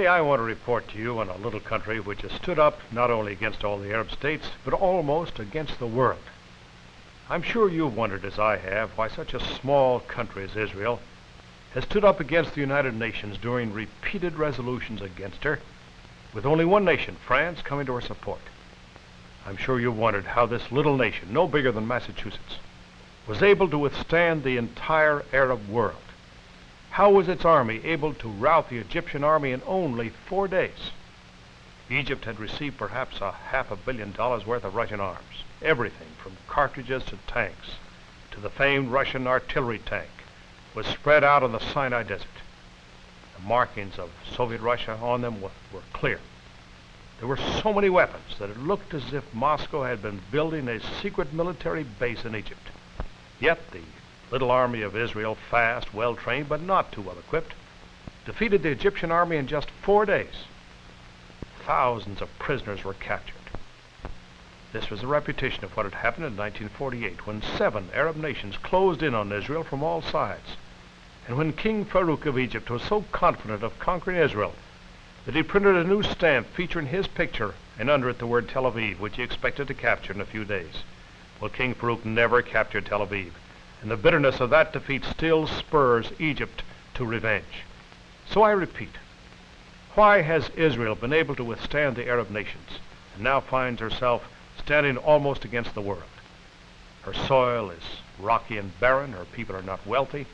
I want to report to you on a little country which has stood up not only against all the Arab states, but almost against the world. I'm sure you've wondered, as I have, why such a small country as Israel has stood up against the United Nations during repeated resolutions against her, with only one nation, France, coming to her support. I'm sure you've wondered how this little nation, no bigger than Massachusetts, was able to withstand the entire Arab world. How was its army able to rout the Egyptian army in only 4 days? Egypt had received perhaps $500 million worth of Russian arms, everything from cartridges to tanks, to the famed Russian artillery tank, was spread out on the Sinai Desert. The markings of Soviet Russia on them were clear. There were so many weapons that it looked as if Moscow had been building a secret military base in Egypt. Yet the little army of Israel, fast, well-trained, but not too well-equipped, defeated the Egyptian army in just 4 days. Thousands of prisoners were captured. This was a repetition of what had happened in 1948, when 7 Arab nations closed in on Israel from all sides, and when King Farouk of Egypt was so confident of conquering Israel that he printed a new stamp featuring his picture and under it the word Tel Aviv, which he expected to capture in a few days. Well, King Farouk never captured Tel Aviv, and the bitterness of that defeat still spurs Egypt to revenge. So I repeat, why has Israel been able to withstand the Arab nations and now finds herself standing almost against the world? Her soil is rocky and barren. Her people are not wealthy.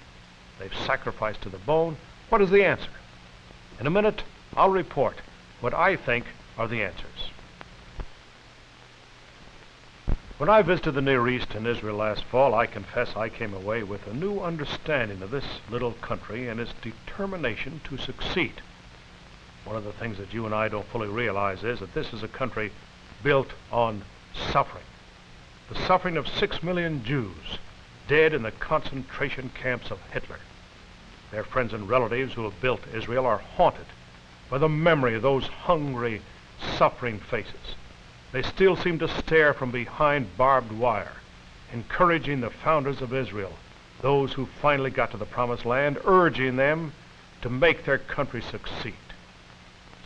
They've sacrificed to the bone. What is the answer? In a minute, I'll report what I think are the answers. When I visited the Near East and Israel last fall, I confess I came away with a new understanding of this little country and its determination to succeed. One of the things that you and I don't fully realize is that this is a country built on suffering. The suffering of 6 million Jews dead in the concentration camps of Hitler. Their friends and relatives who have built Israel are haunted by the memory of those hungry, suffering faces. They still seem to stare from behind barbed wire, encouraging the founders of Israel, those who finally got to the Promised Land, urging them to make their country succeed.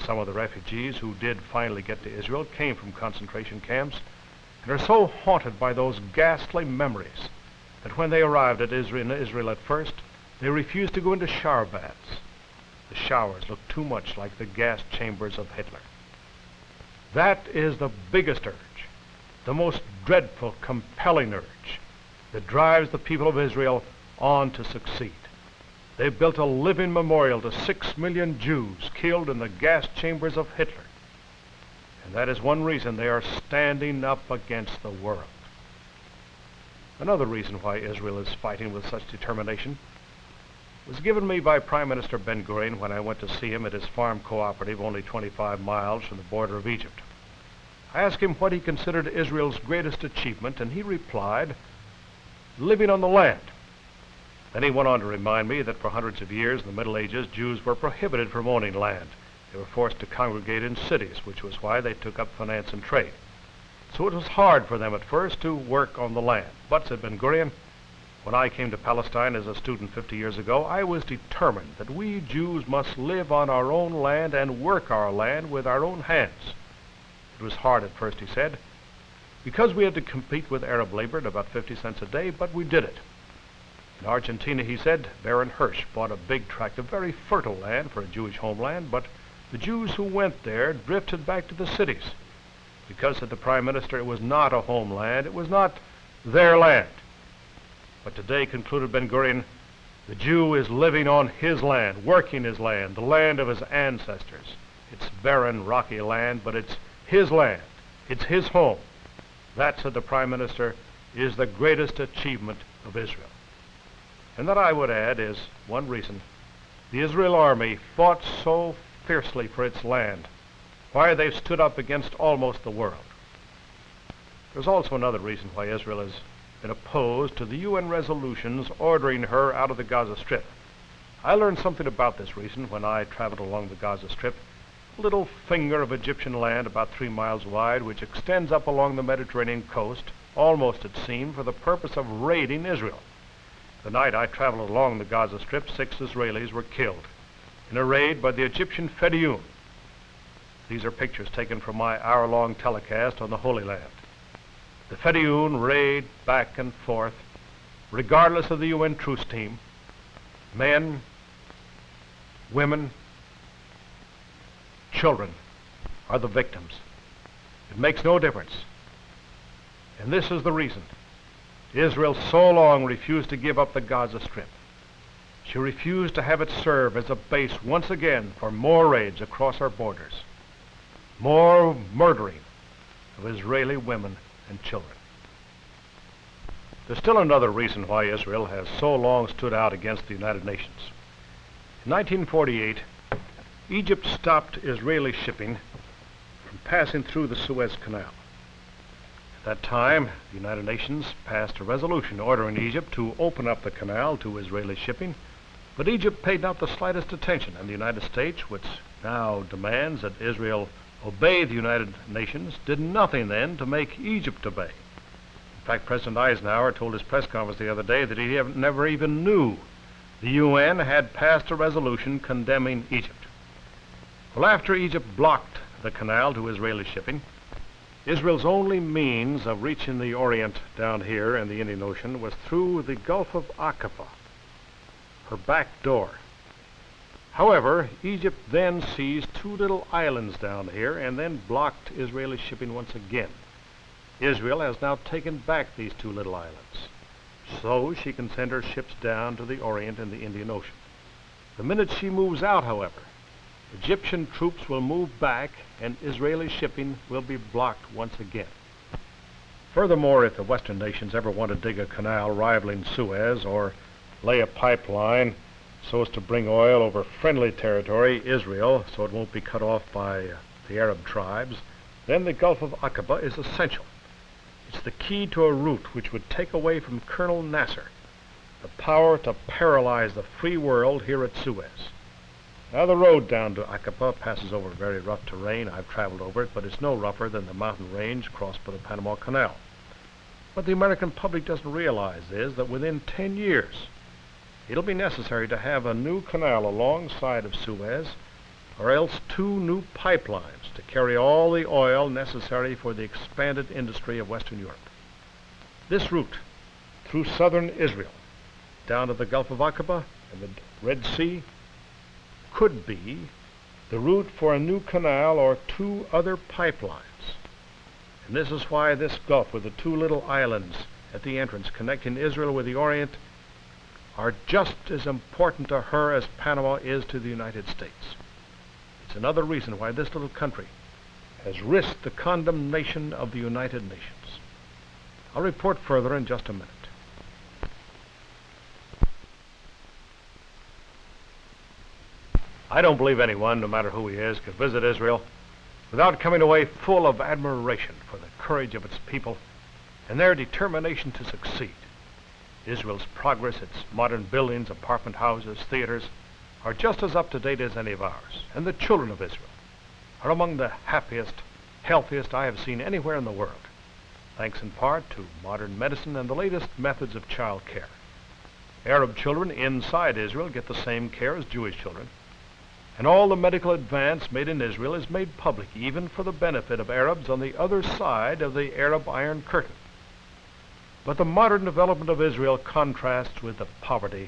Some of the refugees who did finally get to Israel came from concentration camps and are so haunted by those ghastly memories that when they arrived at Israel at first, they refused to go into shower baths. The showers looked too much like the gas chambers of Hitler. That is the biggest urge, the most dreadful, compelling urge that drives the people of Israel on to succeed. They've built a living memorial to 6 million Jews killed in the gas chambers of Hitler. And that is one reason they are standing up against the world. Another reason why Israel is fighting with such determination was given me by Prime Minister Ben-Gurion when I went to see him at his farm cooperative only 25 miles from the border of Egypt. I asked him what he considered Israel's greatest achievement, and he replied, living on the land. Then he went on to remind me that for hundreds of years in the Middle Ages, Jews were prohibited from owning land. They were forced to congregate in cities, which was why they took up finance and trade. So it was hard for them at first to work on the land. But, said Ben-Gurion, when I came to Palestine as a student 50 years ago, I was determined that we Jews must live on our own land and work our land with our own hands. It was hard at first, he said, because we had to compete with Arab labor at about 50 cents a day, but we did it. In Argentina, he said, Baron Hirsch bought a big tract of very fertile land for a Jewish homeland, but the Jews who went there drifted back to the cities. Because, said the Prime Minister, it was not a homeland, it was not their land. But today, concluded Ben-Gurion, the Jew is living on his land, working his land, the land of his ancestors. It's barren, rocky land, but it's his land. It's his home. That, said the Prime Minister, is the greatest achievement of Israel. And that, I would add, is one reason the Israel army fought so fiercely for its land, why they've stood up against almost the world. There's also another reason why Israel has been opposed to the UN resolutions ordering her out of the Gaza Strip. I learned something about this reason when I traveled along the Gaza Strip, a little finger of Egyptian land about 3 miles wide, which extends up along the Mediterranean coast, almost, it seemed, for the purpose of raiding Israel. The night I traveled along the Gaza Strip, 6 Israelis were killed in a raid by the Egyptian Fedayeen, These are pictures taken from my hour-long telecast on the Holy Land. The Fedayeen rayed back and forth, regardless of the UN truce team. Men, women, children are the victims. It makes no difference. And this is the reason Israel so long refused to give up the Gaza Strip. She refused to have it serve as a base once again for more raids across our borders, more murdering of Israeli women and children. There's still another reason why Israel has so long stood out against the United Nations. In 1948, Egypt stopped Israeli shipping from passing through the Suez Canal. At that time, the United Nations passed a resolution ordering Egypt to open up the canal to Israeli shipping, but Egypt paid not the slightest attention, and the United States, which now demands that Israel obey the United Nations, did nothing then to make Egypt obey. In fact, President Eisenhower told his press conference the other day that he never even knew the UN had passed a resolution condemning Egypt. Well, after Egypt blocked the canal to Israeli shipping, Israel's only means of reaching the Orient down here in the Indian Ocean was through the Gulf of Aqaba, her back door. However, Egypt then seized two little islands down here and then blocked Israeli shipping once again. Israel has now taken back these two little islands, so she can send her ships down to the Orient and the Indian Ocean. The minute she moves out, however, Egyptian troops will move back and Israeli shipping will be blocked once again. Furthermore, if the Western nations ever want to dig a canal rivaling Suez or lay a pipeline so as to bring oil over friendly territory, Israel, so it won't be cut off by the Arab tribes, then the Gulf of Aqaba is essential. It's the key to a route which would take away from Colonel Nasser the power to paralyze the free world here at Suez. Now, the road down to Aqaba passes over very rough terrain. I've traveled over it, but it's no rougher than the mountain range crossed by the Panama Canal. What the American public doesn't realize is that within 10 years, it'll be necessary to have a new canal alongside of Suez, or else two new pipelines to carry all the oil necessary for the expanded industry of Western Europe. This route through southern Israel, down to the Gulf of Aqaba and the Red Sea, could be the route for a new canal or two other pipelines. And this is why this Gulf with the two little islands at the entrance connecting Israel with the Orient are just as important to her as Panama is to the United States. It's another reason why this little country has risked the condemnation of the United Nations. I'll report further in just a minute. I don't believe anyone, no matter who he is, could visit Israel without coming away full of admiration for the courage of its people and their determination to succeed. Israel's progress, its modern buildings, apartment houses, theaters, are just as up-to-date as any of ours. And the children of Israel are among the happiest, healthiest I have seen anywhere in the world, thanks in part to modern medicine and the latest methods of child care. Arab children inside Israel get the same care as Jewish children. And all the medical advance made in Israel is made public, even for the benefit of Arabs on the other side of the Arab Iron Curtain. But the modern development of Israel contrasts with the poverty,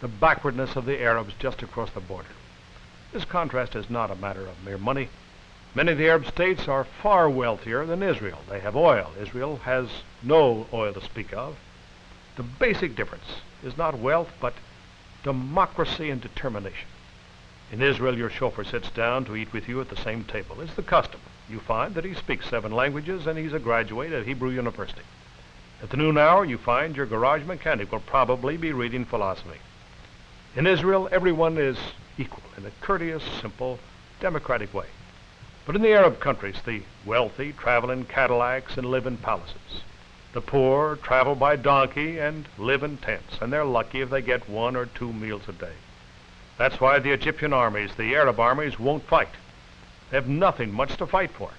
the backwardness of the Arabs just across the border. This contrast is not a matter of mere money. Many of the Arab states are far wealthier than Israel. They have oil. Israel has no oil to speak of. The basic difference is not wealth, but democracy and determination. In Israel, your chauffeur sits down to eat with you at the same table. It's the custom. You find that he speaks 7 languages and he's a graduate at Hebrew University. At the noon hour, you find your garage mechanic will probably be reading philosophy. In Israel, everyone is equal in a courteous, simple, democratic way. But in the Arab countries, the wealthy travel in Cadillacs and live in palaces. The poor travel by donkey and live in tents, and they're lucky if they get 1 or 2 meals a day. That's why the Egyptian armies, the Arab armies, won't fight. They have nothing much to fight for.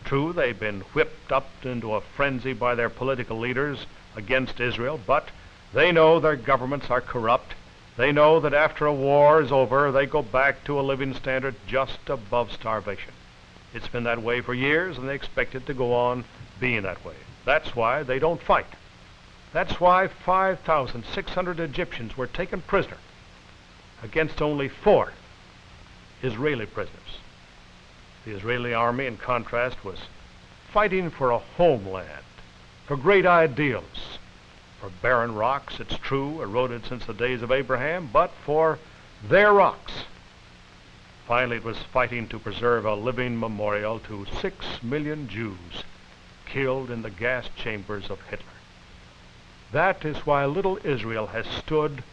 True, they've been whipped up into a frenzy by their political leaders against Israel, but they know their governments are corrupt. They know that after a war is over, they go back to a living standard just above starvation. It's been that way for years, and they expect it to go on being that way. That's why they don't fight. That's why 5,600 Egyptians were taken prisoner against only 4 Israeli prisoners. The Israeli army, in contrast, was fighting for a homeland, for great ideals, for barren rocks, it's true, eroded since the days of Abraham, but for their rocks. Finally, it was fighting to preserve a living memorial to 6 million Jews killed in the gas chambers of Hitler. That is why little Israel has stood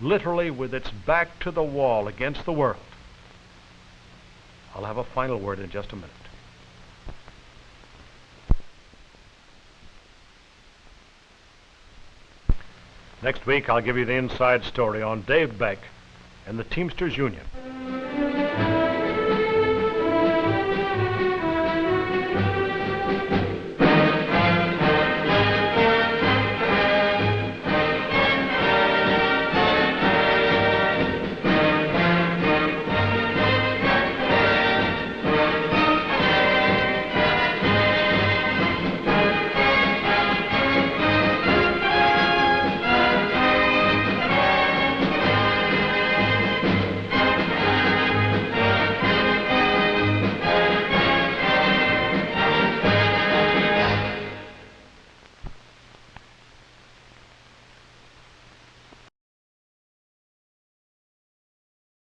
literally with its back to the wall against the world. I'll have a final word in just a minute. Next week, I'll give you the inside story on Dave Beck and the Teamsters Union.